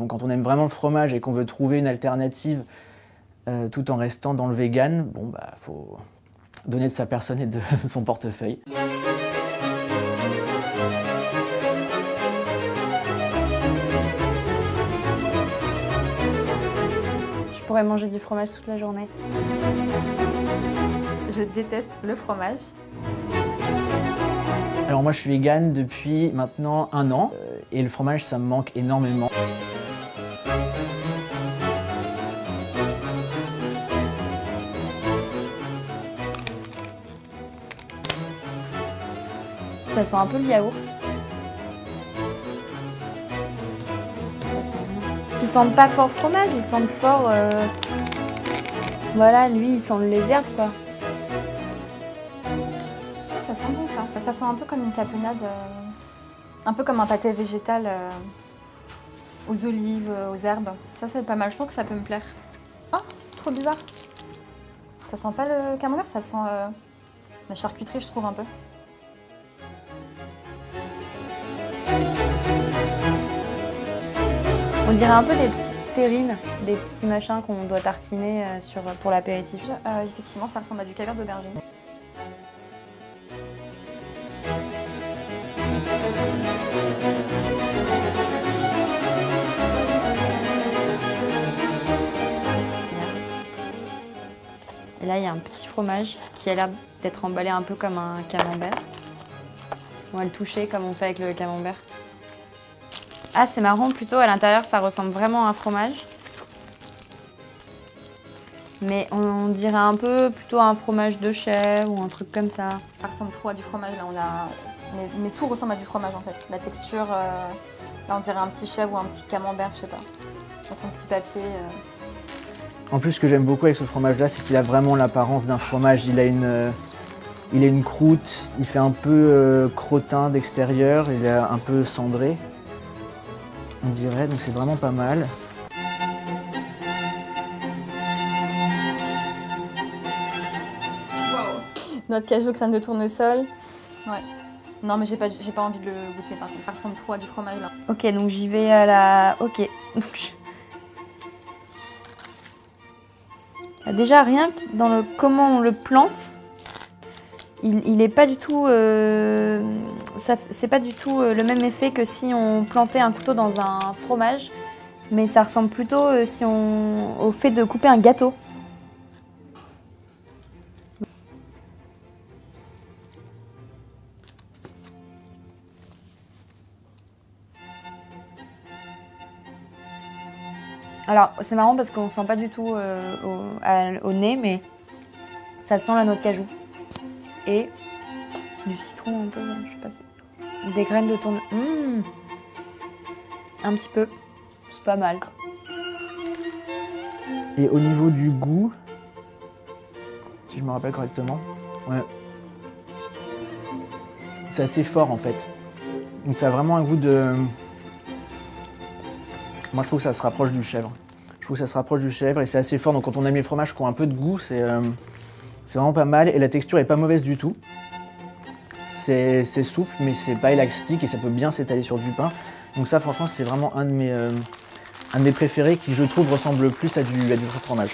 Donc quand on aime vraiment le fromage et qu'on veut trouver une alternative tout en restant dans le vegan, bon bah faut donner de sa personne et de son portefeuille. Je pourrais manger du fromage toute la journée. Je déteste le fromage. Alors moi je suis vegan depuis maintenant 1 an et le fromage ça me manque énormément. Ça sent un peu le yaourt. Ils sentent pas fort fromage, ils sentent fort... Voilà, lui il sent les herbes quoi. Ça sent bon ça. Ça sent un peu comme une tapenade, un peu comme un pâté végétal aux olives, aux herbes. Ça c'est pas mal, je pense que ça peut me plaire. Oh, trop bizarre. Ça sent pas le camembert, ça sent la charcuterie je trouve un peu. On dirait un peu des petites terrines, des petits machins qu'on doit tartiner pour l'apéritif. Effectivement, ça ressemble à du caviar d'aubergine. Et là, il y a un petit fromage qui a l'air d'être emballé un peu comme un camembert. On va le toucher comme on fait avec le camembert. Ah, c'est marrant, plutôt à l'intérieur, ça ressemble vraiment à un fromage. Mais on dirait un peu plutôt à un fromage de chèvre ou un truc comme ça. Ça ressemble trop à du fromage, là, mais tout ressemble à du fromage en fait. La texture, là on dirait un petit chèvre ou un petit camembert, je sais pas. Dans son petit papier. En plus ce que j'aime beaucoup avec ce fromage là, c'est qu'il a vraiment l'apparence d'un fromage. Il a une croûte, il fait un peu crottin d'extérieur, il est un peu cendré. On dirait, donc c'est vraiment pas mal. Noix de cajou, crème de tournesol. Ouais. Non mais j'ai pas envie de le goûter par contre. Ça ressemble trop à du fromage là. Ok, donc j'y vais à la... Ok. Déjà, rien que dans le comment on le plante, il est pas du tout... c'est pas du tout le même effet que si on plantait un couteau dans un fromage, mais ça ressemble plutôt au fait de couper un gâteau. Alors, c'est marrant parce qu'on sent pas du tout au nez, mais ça sent la noix de cajou. Et du citron un peu, je sais pas si... Des graines de tournesol. Un petit peu. C'est pas mal. Et au niveau du goût, si je me rappelle correctement, ouais, c'est assez fort en fait. Donc ça a vraiment un goût de... Moi je trouve que ça se rapproche du chèvre. Je trouve que ça se rapproche du chèvre et c'est assez fort. Donc quand on aime les fromages qui ont un peu de goût, c'est vraiment pas mal. Et la texture est pas mauvaise du tout. C'est souple mais c'est pas élastique et ça peut bien s'étaler sur du pain. Donc ça franchement c'est vraiment un de mes préférés qui je trouve ressemble plus à du vrai fromage.